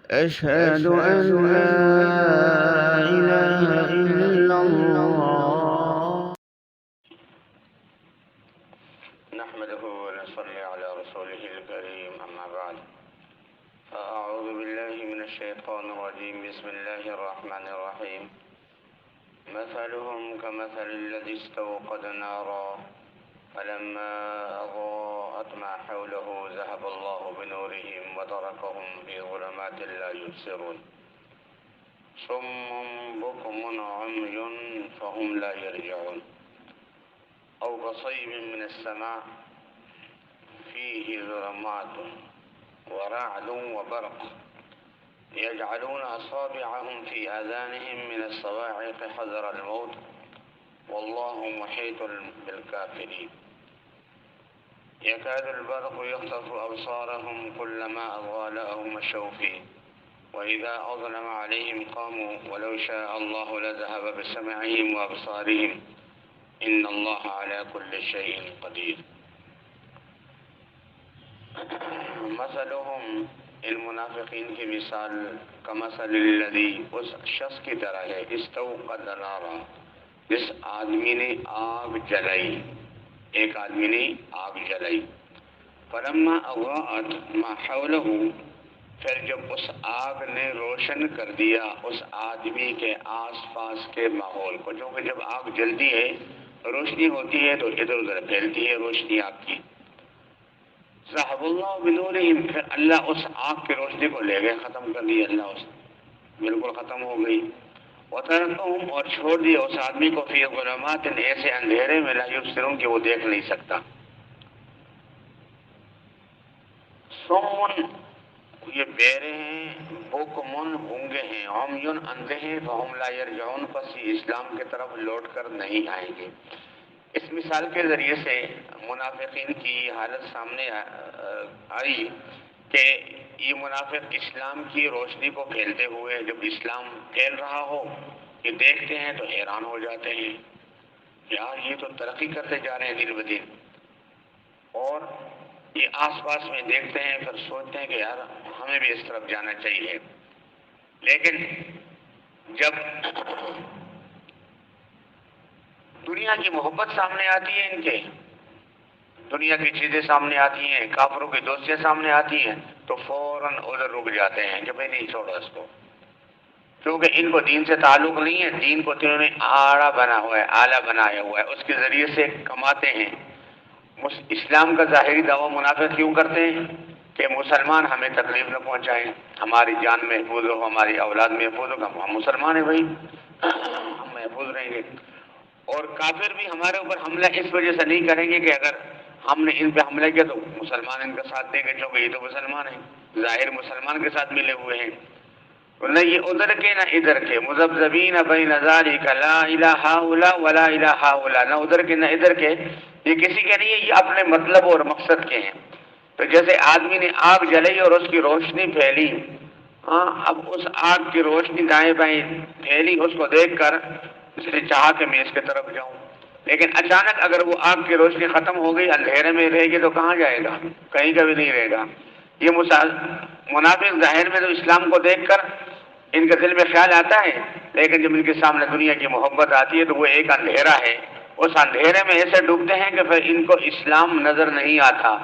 أشهد أن لا إله إلا الله. نحمده ونصلي على رسوله الكريم، أما بعد، فأعوذ بالله من الشيطان الرجيم. بسم الله الرحمن الرحيم. مثلهم كمثل الذي استوقد نارا فلما أضاءت ما حوله ذهب الله بنورهم وتركهم في ظلمات لا يبصرون صم بكم عمي فهم لا يرجعون أو كصيب من السماء فيه ظلمات ورعد وبرق يجعلون أصابعهم في آذانهم من الصواعق حذر الموت والله محيط بالكافرين يكاد البرق يخطف أبصارهم كلما أضاء لهم مشوا فيه وإذا أظلم عليهم قاموا ولو شاء الله لذهب بسمعهم وأبصارهم إن الله على كل شيء قدير. مثلهم، ان منافقین کی مثال کمثل الذی، اس شخص کی طرح ہے، استوقد نارا، جس آدمی نے آگ جلائی، ایک آدمی نے آگ جلائی، فلما اضاءت ما حولہ، پھر جب اس آگ نے روشن کر دیا اس آدمی کے آس پاس کے ماحول کو، کیونکہ جب آگ جلتی ہے روشنی ہوتی ہے تو ادھر ادھر پھیلتی ہے روشنی آگ کی، ذهب اللہ بنورہم، پھر اللہ اس آگ کی روشنی کو لے گئے، ختم کر دی اللہ، اس بالکل ختم ہو گئی، وترکہم، اور چھوڑ دیا اس آدمی کو، فی ظلمات، ایسے اندھیرے میں، لا یبصرون، کہ وہ دیکھ نہیں سکتا، صم، یہ بیرے ہیں، بکمن، گونگے ہیں، عمیٌ، اندھے ہیں، فہم لا یرجعون، پس یہ اسلام کی طرف لوٹ کر نہیں آئیں گے۔ اس مثال کے ذریعے سے منافقین کی حالت سامنے آئی کہ یہ منافق اسلام کی روشنی کو پھیلتے ہوئے، جب اسلام پھیل رہا ہو، یہ دیکھتے ہیں تو حیران ہو جاتے ہیں، یار یہ تو ترقی کرتے جا رہے ہیں دن بدن، اور یہ آس پاس میں دیکھتے ہیں، پھر سوچتے ہیں کہ یار ہمیں بھی اس طرف جانا چاہیے، لیکن جب دنیا کی محبت سامنے آتی ہے، ان کے دنیا کی چیزیں سامنے آتی ہیں، کافروں کی دوستیاں سامنے آتی ہیں، تو فوراً ادھر رک جاتے ہیں کہ بھئی نہیں، چھوڑو اس کو، کیونکہ ان کو دین سے تعلق نہیں ہے، دین کو انہوں نے آڑا بنا ہوا ہے، آلہ بنایا ہوا ہے، اس کے ذریعے سے کماتے ہیں۔ اسلام کا ظاہری دعویٰ منافق کیوں کرتے ہیں کہ مسلمان ہمیں تکلیف نہ پہنچائیں، ہماری جان محفوظ ہو، ہماری اولاد محفوظ ہو، ہم مسلمان ہیں بھائی، ہم محفوظ رہیں گے، اور کافر بھی ہمارے اوپر حملہ اس وجہ سے نہیں کریں گے کہ اگر ہم نے ان پہ حملہ کیا تو مسلمان ان کا ساتھ دیں گے، کیونکہ یہ تو مسلمان ہیں، ظاہر مسلمان کے ساتھ ملے ہوئے ہیں، نہ یہ ادھر کے نہ ادھر کے، مذبذبین بین ذالک، لا الہ ہؤلاء ولا الہ ہؤلاء، نہ ادھر کے نہ ادھر کے، یہ کسی کے نہیں ہے، یہ اپنے مطلب اور مقصد کے ہیں۔ تو جیسے آدمی نے آگ جلائی اور اس کی روشنی پھیلی، ہاں، اب اس آگ کی روشنی دائیں بائیں پھیلی، اس کو دیکھ کر اس نے چاہا کہ میں اس کی طرف جاؤں، لیکن اچانک اگر وہ آگ کی روشنی ختم ہو گئی، اندھیرے میں رہے گی تو کہاں جائے گا؟ کہیں کا بھی نہیں رہے گا۔ یہ منافق ظاہر میں تو اسلام کو دیکھ کر ان کے دل میں خیال آتا ہے، لیکن جب ان کے سامنے دنیا کی محبت آتی ہے تو وہ ایک اندھیرا ہے، اس اندھیرے میں ایسے ڈوبتے ہیں کہ پھر ان کو اسلام نظر نہیں آتا،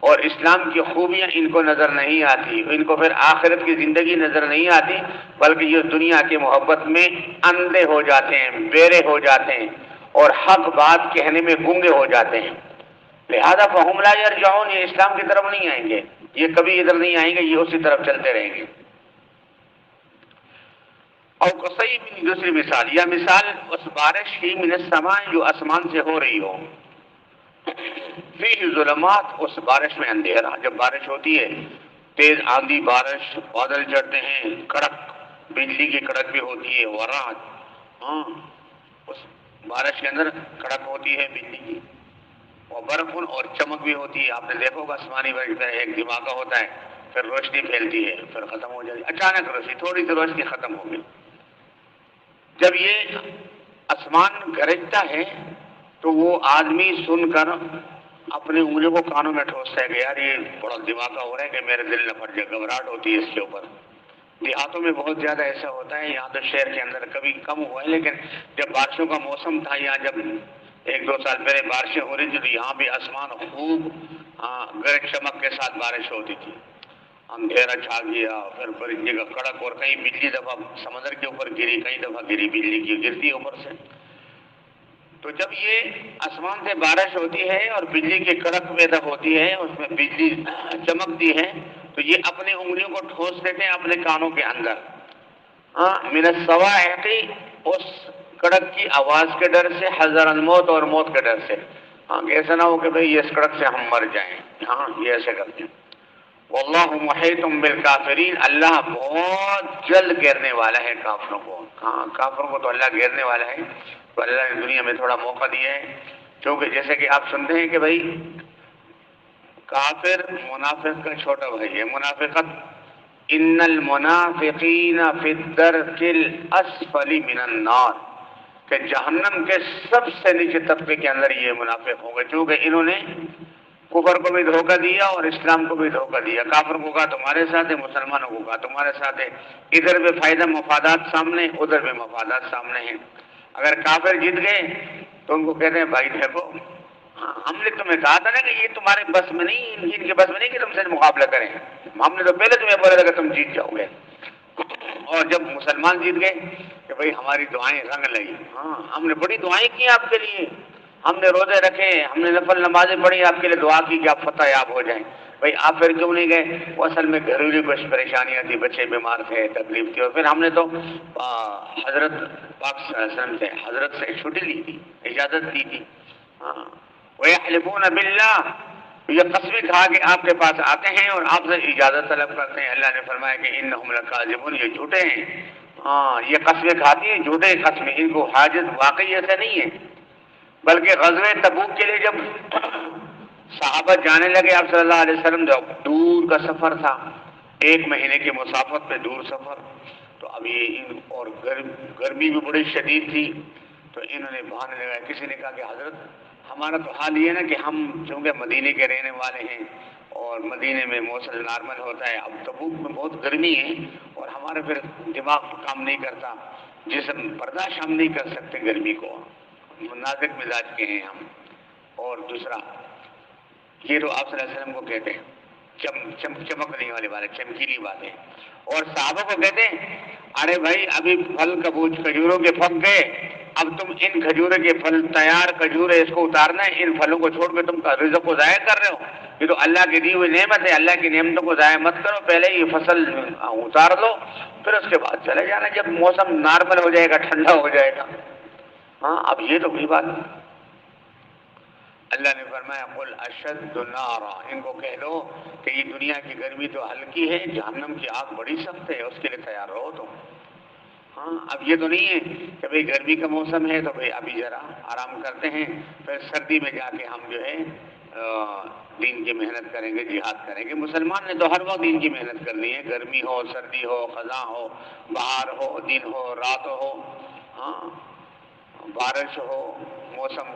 اور اسلام کی خوبیاں ان کو نظر نہیں آتی، ان کو پھر آخرت کی زندگی نظر نہیں آتی، بلکہ یہ دنیا کی محبت میں اندھے ہو جاتے ہیں، بیرے ہو جاتے ہیں، اور حق بات کہنے میں گونگے ہو جاتے ہیں، لہذا فہم لا یرجعون، یہ اسلام کی طرف نہیں آئیں گے، یہ کبھی ادھر نہیں آئیں گے، یہ اسی طرف چلتے رہیں گے۔ اور قصیب، دوسری مثال، یا مثال اس بارش کی، من السماء، جو آسمان سے ہو رہی ہو، فیہ ظلمات، اس بارش میں اندھیرا، جب بارش ہوتی ہے تیز آندھی بارش، بادل چڑھتے ہیں، کڑک، بجلی کی کڑک بھی ہوتی ہے، ورعد، ہاں، اس بارش کے اندر کڑک ہوتی ہے بجلی کی، اور برق، اور چمک بھی ہوتی ہے، آپ نے دیکھا ہوگا آسمانی بارش میں ایک دھماکہ ہوتا ہے، پھر روشنی پھیلتی ہے، پھر ختم ہو جاتی ہے، اچانک روشنی، تھوڑی سی روشنی ختم ہو گئی۔ جب یہ آسمان گرجتا ہے تو وہ آدمی سن کر اپنی انگلیوں کو کانوں میں ٹھوستا ہے کہ یار یہ بڑا دھماکہ ہو رہا ہے کہ میرے دل نہ پھٹ جائے، گھبراہٹ ہوتی ہے اس کے اوپر، دیہاتوں میں بہت زیادہ ایسا ہوتا ہے، یہاں تو شہر کے اندر کبھی کم ہوا ہے، لیکن جب بارشوں کا موسم تھا یہاں، جب 1-2 سال پہلے بارشیں ہو رہی تھی تو یہاں بھی آسمان خوب گرج چمک کے ساتھ بارش ہوتی تھی، اندھیرا چھا گیا، پھر بجلی کا کڑک، اور کہیں بجلی دفعہ سمندر کے اوپر گری، کئی دفعہ گری بجلی کی گرتی ہے اوپر سے۔ تو جب یہ آسمان سے بارش ہوتی ہے اور بجلی کی کڑک پیدا ہوتی ہے، اس میں بجلی چمکتی ہے، تو یہ اپنی انگلیوں کو ٹھوس دیتے ہیں اپنے کانوں کے اندر، من الصواعق، اس کڑک کی آواز کے ڈر سے، حذر الموت، اور موت کے ڈر سے، ایسا نہ ہو کہ بھئی اس کڑک سے ہم مر جائیں، یہ ایسے کرتے ہیں۔ واللہ محیط بالکافرین، اللہ بہت جلد گھیرنے والا ہے کافروں کو، کافروں کو تو اللہ گھیرنے والا ہے۔ تو اللہ نے دنیا میں تھوڑا موقع دیا ہے، کیونکہ جیسے کہ آپ سنتے ہیں کہ بھائی کافر منافق کا چھوٹا بھائی ہے، منافقت، ان المنافقین فی الدرک الاسفل من النار، کہ جہنم کے سب سے نیچے طبقے کے اندر یہ منافق ہوں گے، کیونکہ انہوں نے کفر کو بھی دھوکہ دیا اور اسلام کو بھی دھوکہ دیا، کافر کو کہا تمہارے ساتھ ہے، مسلمانوں کو کہا تمہارے ساتھ ہے، ادھر بھی فائدہ مفادات سامنے، ادھر بھی مفادات سامنے ہیں۔ اگر کافر جیت گئے تو ان کو کہتے ہیں بھائی دیکھو، ہم نے تمہیں کہا تھا نا کہ یہ تمہارے بس میں نہیں، ان کے بس میں نہیں کہ تم سے مقابلہ کریں، ہم نے تو پہلے تمہیں بولا تھا کہ تم جیت جاؤ گے۔ اور جب مسلمان جیت گئے کہ بھئی ہماری دعائیں رنگ لگی، ہم نے بڑی دعائیں کی آپ کے لیے، ہم نے روزے رکھے، ہم نے نفل نمازیں پڑھی، آپ کے لیے دعا کی کہ آپ فتح یاب ہو جائیں، بھئی آپ پھر کیوں نہیں گئے؟ وہ اصل میں گھریلو کچھ پریشانیاں تھی، بچے بیمار تھے، تکلیف تھی، اور پھر ہم نے تو حضرت پاک صلی اللہ علیہ وسلم سے، حضرت سے چھٹی لی تھی، اجازت دی تھی۔ وَيَحْلِفُونَ بِاللَّهِ، یہ قسمیں کھا کے آپ کے پاس آتے ہیں اور آپ سے اجازت طلب کرتے ہیں۔ اللہ نے فرمایا کہ انہم لکاذبون، یہ جھوٹے ہیں، یہ قسمیں کھاتی ہیں، جھوٹے قسمیں، ان کو حاجت واقعی ایسا نہیں ہے۔ بلکہ غزوہ تبوک کے لیے جب صحابہ جانے لگے، آپ صلی اللہ علیہ وسلم، جب دور کا سفر تھا، 1 مہینے کی مسافت پہ دور سفر، تو اب یہ اور گرمی بھی بڑی شدید تھی، تو انہوں نے بہانے لگایا، کسی نے کہا کہ حضرت ہمارا تو حال یہ ہے نا کہ ہم چونکہ مدینے کے رہنے والے ہیں اور مدینے میں موسم نارمل ہوتا ہے، اب تبوک میں بہت گرمی ہے اور ہمارا پھر دماغ کام نہیں کرتا، جسم برداشت ہم نہیں کر سکتے گرمی کو، نازک مزاج کے ہیں ہم۔ اور دوسرا یہ تو آپ صلی اللہ علیہ وسلم کو کہتے ہیں چمکنے والے باتیں، چمکیلی باتیں، اور صحابہ کو کہتے ہیں ارے بھائی ابھی پھل کبوج کھجوروں کے پک گئے، اب تم ان کھجورے کے پھل، تیار کھجور ہے، اس کو اتارنا ہے، ان پھلوں کو چھوڑ کے تم رزق کو ضائع کر رہے ہو، یہ تو اللہ کی دی ہوئی نعمت ہے، اللہ کی نعمتوں کو ضائع مت کرو، پہلے یہ فصل اتار لو، پھر اس کے بعد چلے جانا جب موسم نارمل ہو جائے گا، ٹھنڈا ہو جائے گا۔ اب یہ تو کوئی بات نہیں۔ اللہ نے فرمایا قل اشد نارا، ان کو کہہ دو کہ یہ دنیا کی گرمی تو ہلکی ہے، جہنم کی آگ بڑی سخت ہے، اس کے لیے تیار رہو تم۔ اب یہ تو نہیں ہے کہ بھئی گرمی کا موسم ہے تو بھئی ابھی ذرا آرام کرتے ہیں، پھر سردی میں جا کے ہم جو ہے دین کی محنت کریں گے، جہاد کریں گے۔ مسلمان نے تو ہر وقت دین کی محنت کرنی ہے، گرمی ہو، سردی ہو، خزاں ہو، بہار ہو، دن ہو، رات ہو، بارش ہو، موسم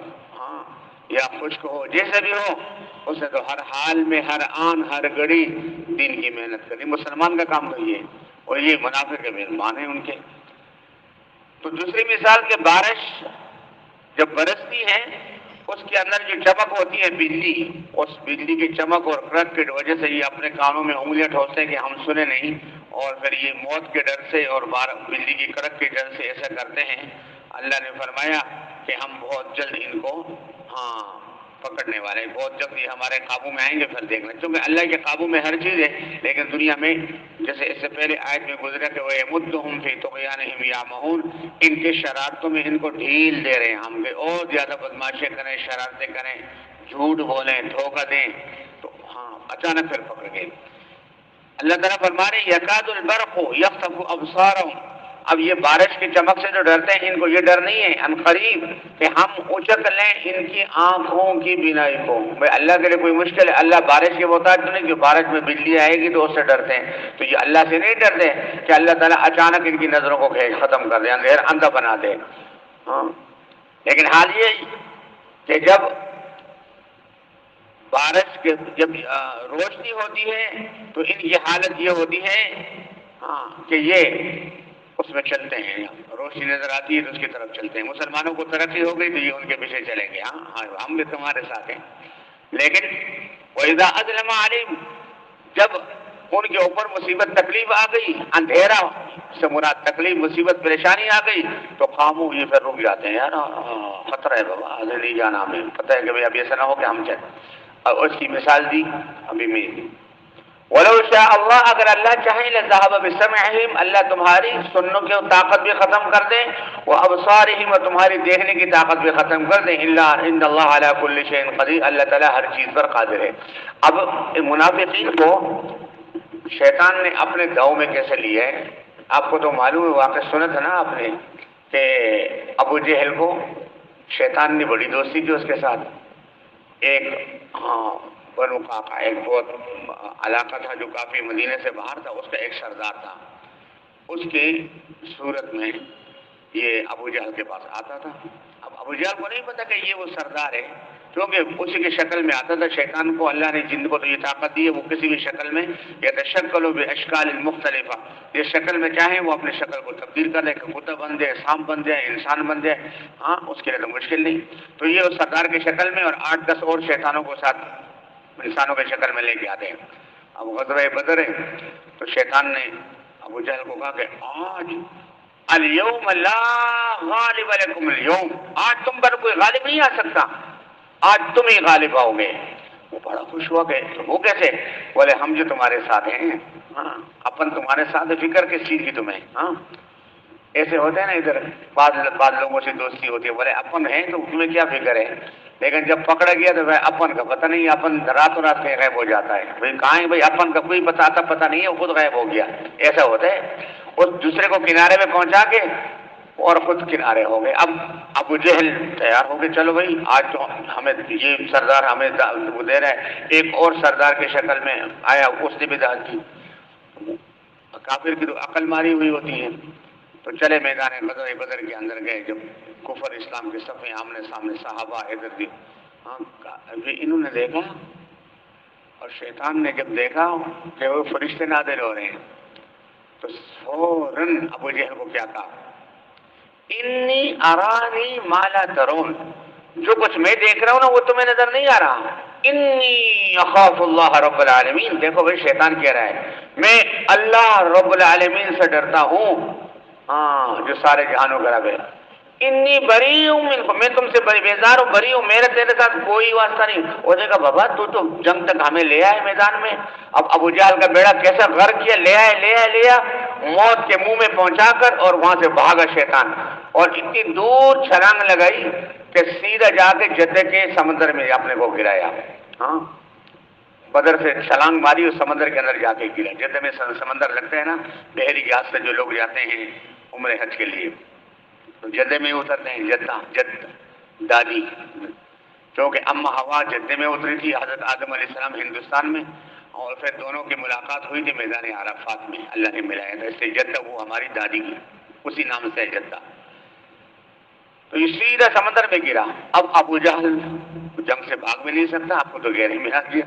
یا خشک ہو، جیسے بھی ہو، اس نے تو ہر حال میں، ہر آن، ہر گھڑی دین کی محنت کرنی۔ مسلمان کا کام تو یہ ہے، اور یہ منافق کے مہمان ہیں ان کے۔ تو دوسری مثال کہ بارش جب برستی ہے، اس کے اندر جو چمک ہوتی ہے بجلی، اس بجلی کی چمک اور کڑک کی وجہ سے یہ اپنے کانوں میں انگلیاں ٹھوستے ہیں کہ ہم سنے نہیں، اور پھر یہ موت کے ڈر سے اور بجلی کی کڑک کے ڈر سے ایسا کرتے ہیں۔ اللہ نے فرمایا کہ ہم بہت جلد ان کو پکڑنے والے ہیں، بہت جلد یہ ہمارے قابو میں آئیں گے، پھر دیکھنا، کیونکہ اللہ کے قابو میں ہر چیز ہے، لیکن دنیا میں جیسے اس سے پہلے آیت میں گزرا کہ وَيَمُدُّهُمْ فِي طُغْيَانِهِمْ يَعْمَهُونَ، ان کے شرارتوں میں ان کو ڈھیل دے رہے ہیں ہم، کہ اور زیادہ بدماشی کریں، شرارتیں کریں، جھوٹ بولیں، دھوکہ دیں، تو اچانک پھر پکڑ گئے۔ اللہ تعالیٰ فرما رہے یکاد البرق یخطف ابصارهم، اب یہ بارش کی چمک سے جو ڈرتے ہیں ان کو یہ ڈر نہیں ہے ان قریب کہ ہم اچک لیں ان کی آنکھوں کی بینائی کو۔ بھائی اللہ کے لیے کوئی مشکل ہے؟ اللہ بارش کے محتاج تو نہیں کہ بارش میں بجلی آئے گی تو اس سے ڈرتے ہیں، تو یہ اللہ سے نہیں ڈرتے کہ اللہ تعالیٰ اچانک ان کی نظروں کو ختم کر دے، اندھیر اندھا بنا دے۔ لیکن حال یہ کہ جب بارش کے جب روشنی ہوتی ہے تو ان کی حالت یہ ہوتی ہے ہاں کہ یہ اس میں چلتے ہیں، روشنی نظر آتی ہے تو اس کی طرف چلتے ہیں، مسلمانوں کو ترقی ہو گئی تو یہ ان کے پیچھے چلیں گے، ہاں ہم بھی تمہارے ساتھ ہیں۔ لیکن وَإِذَا أَظْلَمَ عَلَيْهِمْ، جب ان کے اوپر مصیبت تکلیف آ گئی، اندھیرا سے مراد تکلیف مصیبت پریشانی آ گئی تو قاموا، یہ پھر رک جاتے ہیں، یار خطرہ ہے بابا، آگے نہیں جانا، ہمیں پتہ ہے کہ بھائی اب ایسا نہ ہو کہ ہم چلیں۔ اور اس کی مثال دی ابھی میں، وَلَوْ شَاءَ اللَّهُ، اگر اللہ چاہیں لَذَهَبَ بِسَمْعِهِمْ، اللہ تمہاری سننے کی طاقت بھی ختم کر دیں، وَأَبْصَارِهِمْ، اور تمہاری دیکھنے کی طاقت بھی ختم کر دیں، إِنَّ اللَّهَ عَلَى كُلِّ شَيْءٍ قَدِيرٌ، اللہ تعالیٰ ہر چیز پر قادر ہے۔ اب منافقین کو شیطان نے اپنے داؤ میں کیسے لیا ہے؟ آپ کو تو معلوم ہے، واقعہ سنا تھا نا آپ نے کہ ابو جہل کو شیطان نے بڑی دوستی کی اس کے ساتھ، ایک بنو قعقاع، ایک بہت علاقہ تھا جو کافی مدینے سے باہر تھا، اس کا ایک سردار تھا، اس کی صورت میں یہ ابو جہل کے پاس آتا تھا۔ اب ابو جہل کو نہیں پتا کہ یہ وہ سردار ہے، کیونکہ اسی کی شکل میں آتا تھا۔ شیطان کو اللہ نے جن کو تو یہ طاقت دی ہے، وہ کسی بھی شکل میں یتشکل باشکال مختلفہ، یہ شکل میں چاہیں وہ اپنی شکل کو تبدیل کر دے، کہ کتا بن جائے، سانپ بن جائے، انسان بن جائے، ہاں اس کے لیے تو مشکل نہیں۔ تو یہ اس سردار کی شکل میں اور 8-10 اور شیطانوں کو ساتھ انسانوں کی شکل میں لے کے آتے ہیں۔ اب غزوہ بدر ہے تو شیطان نے ابو جہل کو کہا کہ آج اليوم لا غالب لکم اليوم، آج تم پر کوئی غالب نہیں آ سکتا، آج تم ہی غالب آؤ گے۔ وہ بڑا خوش ہوا کہ وہ کیسے؟ بولے ہم جو تمہارے ساتھ ہیں، ہاں اپن تمہارے ساتھ، فکر کس چیز کی تمہیں؟ ہاں ایسے ہوتے ہیں نا ادھر بعض لوگوں سے دوستی ہوتی ہے، بولے اپن ہیں تو تمہیں کیا فکر ہے، لیکن جب پکڑا گیا تو بھائی اپن کا پتہ نہیں، اپن راتوں رات کہیں غائب ہو جاتا ہے۔ بھائی کہاں ہے بھائی اپن کا کوئی پتہ نہیں ہے، وہ خود غائب ہو گیا، ایسا ہوتا ہے۔ اس دوسرے کو کنارے میں پہنچا کے اور خود کنارے ہو گئے۔ اب ابو جہل تیار ہو گئے، چلو بھائی آج تو ہمیں یہ سردار ہمیں وہ دے رہا ہے۔ ایک اور سردار کی شکل میں آیا، اس نے بھی دعوت کی۔ کافر کی تو عقل ماری ہوئی ہوتی ہے، تو چلے میدان غزوہ بدر کے اندر گئے، جب کفر اسلام کے صفیں آمنے سامنے، صحابہ ادھر بھی، ہاں انہوں نے دیکھا، اور شیطان نے جب دیکھا کہ وہ فرشتے نازل ہو رہے ہیں تو فوراً ابو جہل کو کیا کہا، انی ارانی ما لا ترون، جو کچھ میں دیکھ رہا ہوں نا وہ تمہیں نظر نہیں آ رہا، انی اخاف اللہ رب العالمین، دیکھو بھائی شیطان کہہ رہا ہے میں اللہ رب العالمین سے ڈرتا ہوں، ہاں جو سارے جہانوں کا رب ہے، انی بری ہوں منکم، میں تم سے بری بیزار ہوں، بری ہوں، میرا تیرے ساتھ کوئی واسطہ نہیں۔ وہ نے کہا بابا تو جنگ تک ہمیں لے آئے میدان میں، اب ابو جہل کا بیڑا کیسا غرق کیا، لے آیا موت کے منہ میں پہنچا کر، اور وہاں سے بھاگا شیطان، اور اتنی دور چھلانگ لگائی کہ سیدھا جا کے جدہ کے سمندر میں اپنے کو گرایا۔ ہاں بدر سے چھلانگ ماری اور سمندر کے اندر جا کے گرا۔ جدہ میں سمندر لگتا ہے نا، بحری جہاز سے جو لوگ جاتے ہیں عمرہ حج کے لیے تو جدہ میں اترتے ہیں، جد دادی، کیونکہ اما ہوا جدہ میں اتری تھی، حضرت آدم علیہ السلام ہندوستان میں، اور پھر دونوں کی ملاقات ہوئی تھی میدان عرفات میں، اللہ نے ملایا تھا، اس لیے جدہ وہ ہماری دادی کی اسی نام سے ہے جدہ۔ تو یہ سیدھا سمندر میں گرا۔ اب ابو جہل جنگ سے بھاگ بھی نہیں سکتا، آپ کو تو گہرے میں رکھ دیا،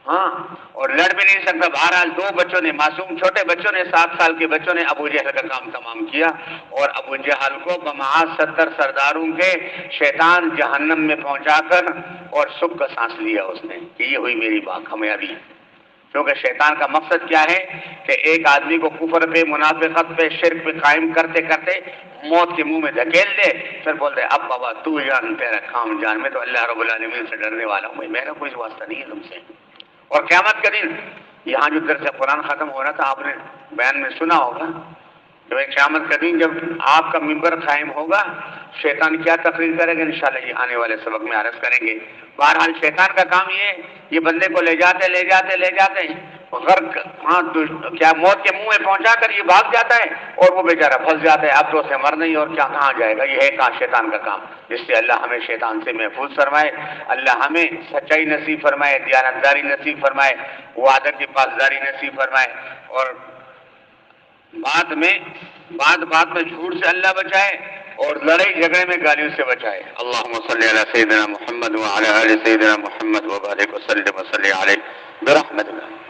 ہاں اور لڑ بھی نہیں سکتا۔ بہرحال دو بچوں نے، معصوم چھوٹے بچوں نے، 7 سال کے بچوں نے ابو جہل کا کام تمام کیا، اور ابو جہل کو بمعاذ 70 سرداروں کے شیطان جہنم میں پہنچا کر اور سکھ کا سانس لیا اس نے کہ یہ ہوئی میری کامیابی۔ کیونکہ شیطان کا مقصد کیا ہے کہ ایک آدمی کو کفر پہ، منافقت پہ، شرک پہ قائم کرتے کرتے موت کے منہ میں دھکیل دے، پھر بول دے اب بابا تو جان تیرا کام جان، میں تو اللہ رب العالمین سے ڈرنے والا ہوں، میرا کوئی واسطہ نہیں ہے تم سے۔ اور قیامت کے دن یہاں جو درس قرآن ختم ہو رہا تھا، آپ نے بیان میں سنا ہوگا کہ قیامت کا دن جب آپ کا ممبر قائم ہوگا، شیطان کیا تقریر کرے گا، انشاءاللہ یہ آنے والے سبق میں عرض کریں گے۔ بہرحال شیطان کا کام یہ بندے کو لے جاتے غرق، ہاں کیا موت کے منہ میں پہنچا کر یہ بھاگ جاتا ہے، اور وہ بیچارہ پھنس جاتا ہے، اب تو اسے مر نہیں اور کیا کہاں جائے گا، یہ ہے کہاں شیطان کا کام۔ جس سے اللہ ہمیں شیطان سے محفوظ فرمائے، اللہ ہمیں سچائی نصیب فرمائے، دیانتداری نصیب فرمائے، وعدہ کی پاسداری نصیب فرمائے، اور بات میں جھوٹ سے اللہ بچائے، اور لڑائی جھگڑے میں گالیوں سے بچائے۔ اللہم صلی علی سیدنا محمد وعلی آل سیدنا محمد وبارک وسلم وصلی علیہ برحمتک۔